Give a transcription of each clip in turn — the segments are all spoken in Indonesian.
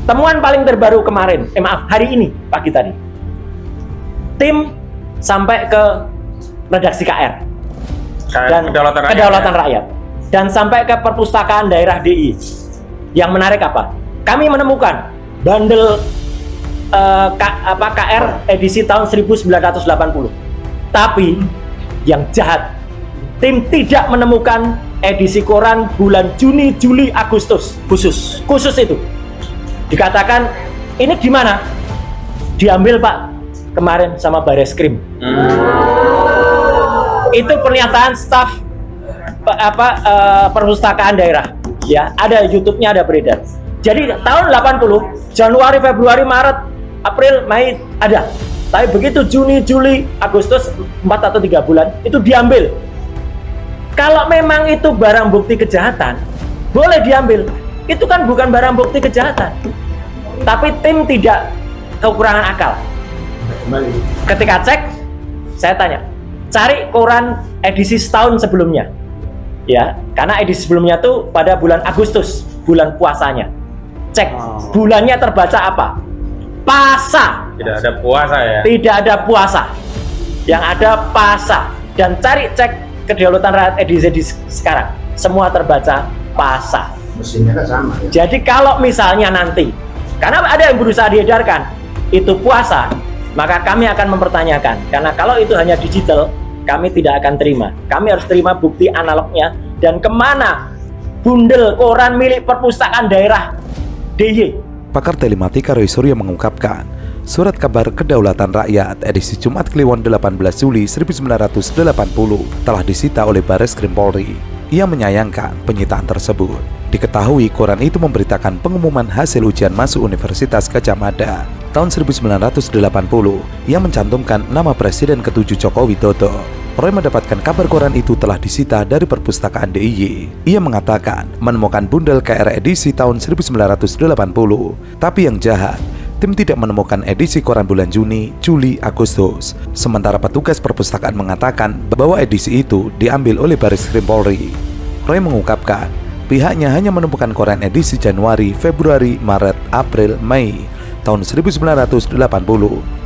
Temuan paling terbaru kemarin, hari ini pagi tadi, tim sampai ke redaksi KR dan Kedaulatan Rakyat dan sampai ke perpustakaan daerah DI. Yang menarik apa? Kami menemukan bandel KR edisi tahun 1980. Tapi yang jahat, tim tidak menemukan edisi koran bulan Juni, Juli, Agustus khusus itu. Dikatakan ini di mana? Diambil Pak kemarin sama Bareskrim. Itu pernyataan staf perpustakaan daerah. Ya, ada YouTube-nya, ada beredar. Jadi tahun 80, Januari, Februari, Maret, April, Mei ada. Tapi begitu Juni, Juli, Agustus 4 atau 3 bulan itu diambil. Kalau memang itu barang bukti kejahatan, boleh diambil. Itu kan bukan barang bukti kejahatan. Tapi tim tidak kekurangan akal. Ketika cek, saya tanya, cari koran edisi setahun sebelumnya. Ya, karena edisi sebelumnya tuh pada bulan Agustus, bulan puasanya. Cek, bulannya terbaca apa? Pasa. Tidak ada puasa ya? Tidak ada puasa. Yang ada pasa. Dan cari cek Kedaulatan Rakyat edisi sekarang. Semua terbaca pasa. Mesinnya kan sama ya? Jadi kalau misalnya nanti, karena ada yang berusaha diedarkan, itu puasa, maka kami akan mempertanyakan. Karena kalau itu hanya digital, kami tidak akan terima. Kami harus terima bukti analognya. Dan kemana bundel koran milik perpustakaan daerah DIY. Pakar telematika Roy Suryo mengungkapkan, Surat Kabar Kedaulatan Rakyat edisi Jumat Kliwon 18 Juli 1980 telah disita oleh Bareskrim Polri. Ia menyayangkan penyitaan tersebut. Diketahui koran itu memberitakan pengumuman hasil ujian masuk Universitas Gadjah Mada tahun 1980 yang mencantumkan nama Presiden ke-7 Joko Widodo. Roy mendapatkan kabar koran itu telah disita dari perpustakaan DIY. Ia mengatakan menemukan bundel KR edisi tahun 1980, tapi yang jahat, tim tidak menemukan edisi koran bulan Juni, Juli, Agustus. Sementara petugas perpustakaan mengatakan bahwa edisi itu diambil oleh Bareskrim Polri. Roy mengungkapkan, pihaknya hanya menemukan koran edisi Januari, Februari, Maret, April, Mei tahun 1980.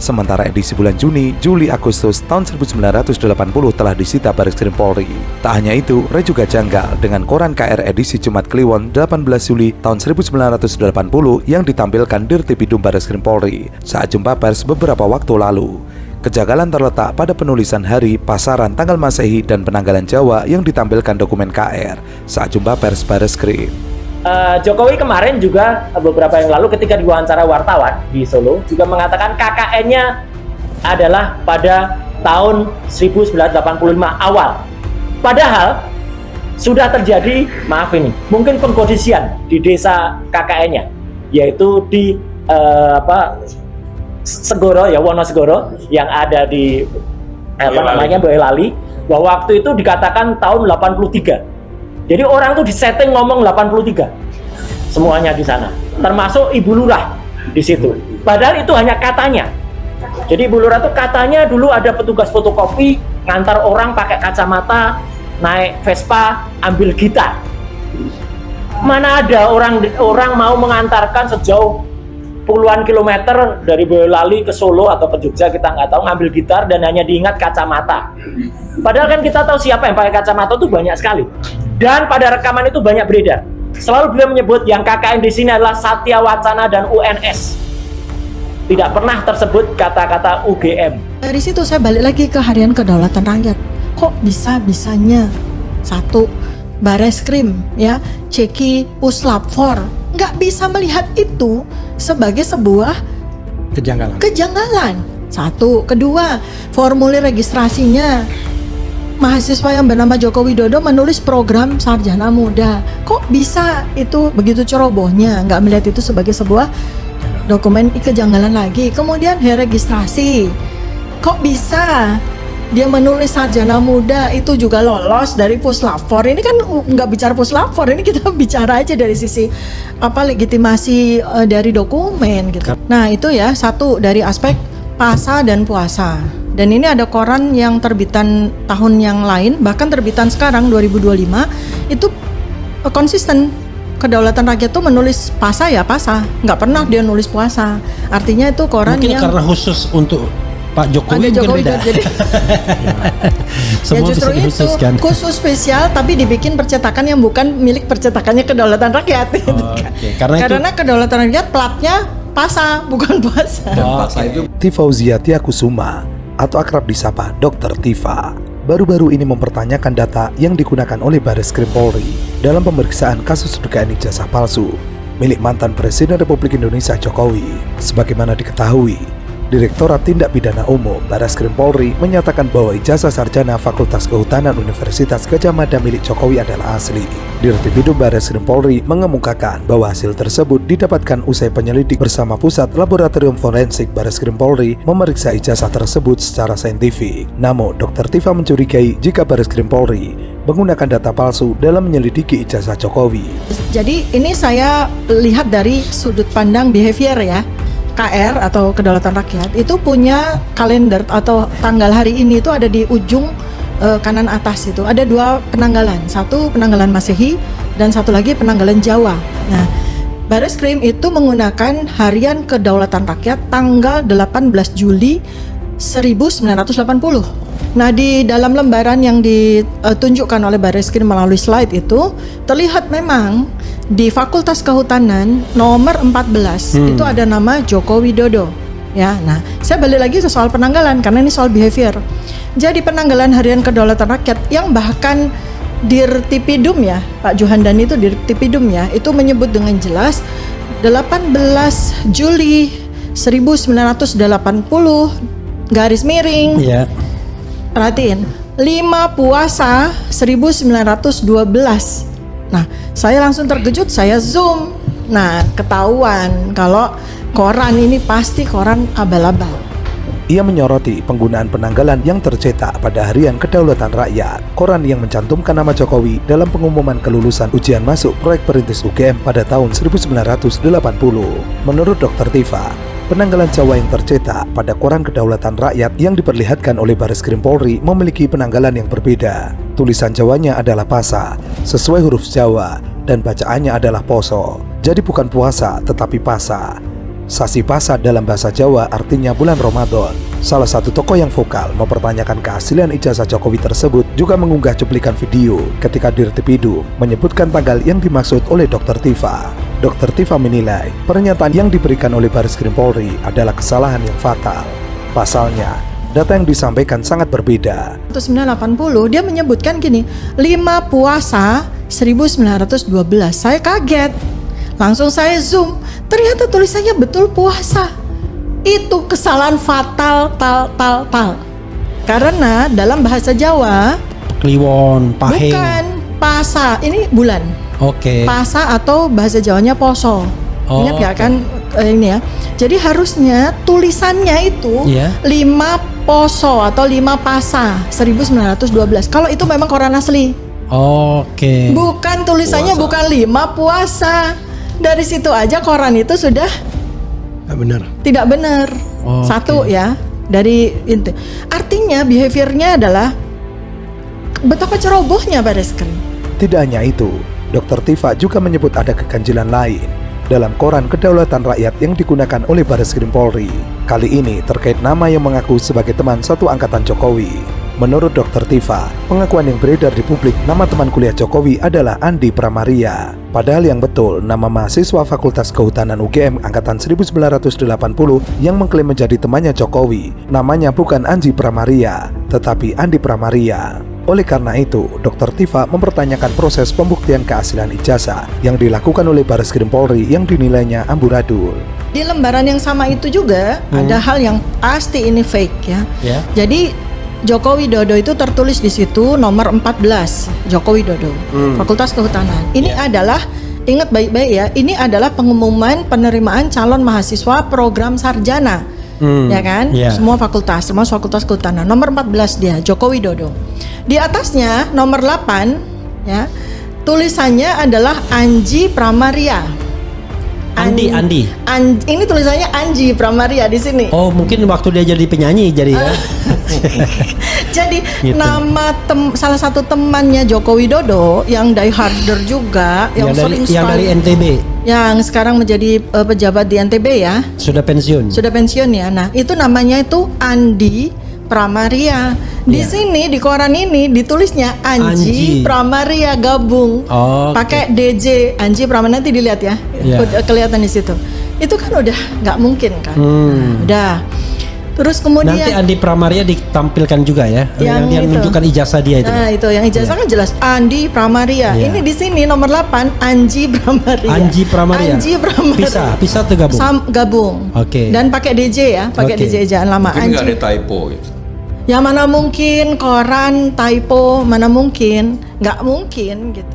Sementara edisi bulan Juni, Juli, Agustus tahun 1980 telah disita Bareskrim Polri. Tak hanya itu, Roy juga janggal dengan koran KR edisi Jumat Kliwon 18 Juli tahun 1980 yang ditampilkan Dirtipidum Bareskrim Polri saat jumpa pers beberapa waktu lalu. Kejanggalan terletak pada penulisan hari, pasaran, tanggal Masehi, dan penanggalan Jawa yang ditampilkan dokumen KR saat jumpa pers Bareskrim. Jokowi kemarin juga beberapa yang lalu ketika diwawancara wartawan di Solo juga mengatakan KKN-nya adalah pada tahun 1985 awal. Padahal sudah terjadi, maaf ini, mungkin pengkondisian di desa KKN-nya, yaitu di Segoro ya, Wonosegoro yang ada di Boyolali, bahwa waktu itu dikatakan tahun 83. Jadi orang tuh disetting ngomong 83. Semuanya di sana. Termasuk Ibu Lurah di situ. Padahal itu hanya katanya. Jadi Ibu Lurah tuh katanya dulu ada petugas fotokopi ngantar orang pakai kacamata, naik Vespa, ambil gitar. Mana ada orang mau mengantarkan sejauh puluhan kilometer dari Boyolali ke Solo atau ke Jogja, kita nggak tahu, ngambil gitar dan hanya diingat kacamata. Padahal kan kita tahu siapa yang pakai kacamata itu banyak sekali. Dan pada rekaman itu banyak beredar. Selalu beliau menyebut yang KKN di sini adalah Satya Wacana dan UNS. Tidak pernah tersebut kata-kata UGM. Dari situ saya balik lagi ke Harian Kedaulatan Rakyat. Kok bisa-bisanya satu Bareskrim ya, Ceki Puslap 4 nggak bisa melihat itu sebagai sebuah kejanggalan. Satu, kedua, formulir registrasinya mahasiswa yang bernama Joko Widodo menulis program sarjana muda. Kok bisa itu begitu cerobohnya, nggak melihat itu sebagai sebuah dokumen kejanggalan lagi. Kemudian registrasi, kok bisa dia menulis sarjana muda itu juga lolos dari Puslapor. Ini kan nggak bicara Puslapor, ini kita bicara aja dari sisi legitimasi dari dokumen gitu. Nah itu ya, satu dari aspek pasa dan puasa. Dan ini ada koran yang terbitan tahun yang lain, bahkan terbitan sekarang 2025 itu konsisten Kedaulatan Rakyat tuh menulis pasa ya pasa, nggak pernah dia nulis puasa. Artinya itu koran Mungkin yang karena khusus untuk Pak Jokowi, ada mungkin Jokowi beda. jadi ya Semua justru bisa itu dikhususkan. khusus spesial tapi dibikin percetakan yang bukan milik percetakannya Kedaulatan Rakyat. Oke, karena Kedaulatan Rakyat platnya pasa bukan puasa. Tifauzia Tiakusuma atau akrab disapa Dr. Tifa baru-baru ini mempertanyakan data yang digunakan oleh Bareskrim Polri dalam pemeriksaan kasus dugaan ijazah palsu milik mantan Presiden Republik Indonesia Jokowi. Sebagaimana diketahui, Direktorat Tindak Pidana Umum Bareskrim Polri menyatakan bahwa ijazah sarjana Fakultas Kehutanan Universitas Gadjah Mada milik Jokowi adalah asli. Dirtipidum Bareskrim Polri mengemukakan bahwa hasil tersebut didapatkan usai penyelidik bersama Pusat Laboratorium Forensik Bareskrim Polri memeriksa ijazah tersebut secara saintifik. Namun, Dr. Tifa mencurigai jika Bareskrim Polri menggunakan data palsu dalam menyelidiki ijazah Jokowi. Jadi ini saya lihat dari sudut pandang behavior ya. KR atau Kedaulatan Rakyat itu punya kalender atau tanggal hari ini itu ada di ujung kanan atas itu. Ada 2 penanggalan, satu penanggalan Masehi dan satu lagi penanggalan Jawa. Nah, Bareskrim itu menggunakan harian Kedaulatan Rakyat tanggal 18 Juli 1980. Nah, di dalam lembaran yang ditunjukkan oleh Bareskrim melalui slide itu terlihat memang di Fakultas Kehutanan nomor 14 itu ada nama Joko Widodo. Ya, nah saya balik lagi ke soal penanggalan karena ini soal behavior. Jadi penanggalan harian Kedaulatan Rakyat yang bahkan Dirtipidum ya, Pak Juhandani itu Dirtipidum ya, itu menyebut dengan jelas 18 Juli 1980 garis miring. ya. Perhatiin, 5 puasa 1912. Nah, saya langsung terkejut, saya zoom. Nah, ketahuan kalau koran ini pasti koran abal-abal. Ia menyoroti penggunaan penanggalan yang tercetak pada harian Kedaulatan Rakyat, koran yang mencantumkan nama Jokowi dalam pengumuman kelulusan ujian masuk proyek perintis UGM pada tahun 1980. Menurut Dr. Tifa, penanggalan Jawa yang tercetak pada koran Kedaulatan Rakyat yang diperlihatkan oleh Bareskrim Polri memiliki penanggalan yang berbeda. Tulisan Jawanya adalah pasa, sesuai huruf Jawa, dan bacaannya adalah poso. Jadi bukan puasa, tetapi pasa. Sasi pasa dalam bahasa Jawa artinya bulan Ramadan. Salah satu tokoh yang vokal mempertanyakan keaslian ijazah Jokowi tersebut juga mengunggah cuplikan video ketika Dirtipidum menyebutkan tanggal yang dimaksud oleh Dr. Tifa. Dr. Tifa menilai pernyataan yang diberikan oleh Bareskrim Polri adalah kesalahan yang fatal. Pasalnya, data yang disampaikan sangat berbeda. 1980 dia menyebutkan gini, 5 puasa 1912. Saya kaget. Langsung saya zoom. Ternyata tulisannya betul puasa. Itu kesalahan fatal tal. Karena dalam bahasa Jawa Kliwon, Pahing. bukan pasa, ini bulan. Oke. Pasa atau bahasa Jawanya poso. Ingat gak kan ini ya. Jadi harusnya tulisannya itu Iya. 5 poso atau 5 pasa 1912. Kalau itu memang koran asli. Oke. Bukan tulisannya bukan 5 puasa. Dari situ aja koran itu sudah Nggak benar. tidak benar. Oke. Satu ya dari itu. Artinya behaviornya adalah betapa cerobohnya Bareskrim. Tidak hanya itu, Dr. Tifa juga menyebut ada keganjilan lain dalam koran Kedaulatan Rakyat yang digunakan oleh Bareskrim Polri. Kali ini terkait nama yang mengaku sebagai teman satu angkatan Jokowi. Menurut Dr. Tifa, pengakuan yang beredar di publik nama teman kuliah Jokowi adalah Andi Pramaria. Padahal yang betul, nama mahasiswa Fakultas Kehutanan UGM angkatan 1980 yang mengklaim menjadi temannya Jokowi, namanya bukan Andi Pramaria, tetapi Andi Pramaria. Oleh karena itu, Dr. Tifa mempertanyakan proses pembuktian keaslian ijazah yang dilakukan oleh Bareskrim Polri yang dinilainya amburadul. Di lembaran yang sama itu juga ada hal yang pasti ini fake ya. Ya. Jadi Joko Widodo itu tertulis di situ nomor 14 Joko Widodo, Fakultas Kehutanan. Ini adalah, ingat baik-baik ya, ini adalah pengumuman penerimaan calon mahasiswa program sarjana. Ya kan? Ya. Semua fakultas, termasuk Fakultas Kehutanan. Nomor 14 dia, Joko Widodo. Di atasnya nomor 8 ya, tulisannya adalah Anji Pramaria. Andi. Ini tulisannya Anji Pramaria di sini. Oh, mungkin waktu dia jadi penyanyi jadi ya. Jadi Gitu. nama salah satu temannya Joko Widodo yang dieharder juga, yang sering yang dari sekali- NTB yang sekarang menjadi pejabat di NTB ya, sudah pensiun. sudah pensiun ya. Nah itu namanya itu Andi Pramaria. Di Ya. sini di koran ini ditulisnya Anji Anji. Pramaria gabung. Oh, Pakai DJ Anji Pramaria, nanti dilihat ya, Ya. udah kelihatan di situ. Itu kan udah nggak mungkin kan. Udah. Terus kemudian Nanti Andi Pramaria ditampilkan juga ya, yang dia itu. menunjukkan ijazah dia itu. Nah itu yang ijazah kan jelas Andi Pramaria. Iya. Ini di sini nomor 8 Anji Pramaria. Anji Pramaria. Anji Pramaria. Bisa tuh gabung. Gabung. Oke. Dan pakai DJ ya, pakai Oke. DJ ejaan lama Mungkin nggak Anji. ada typo gitu. Ya mana mungkin koran typo, mana mungkin, nggak mungkin gitu.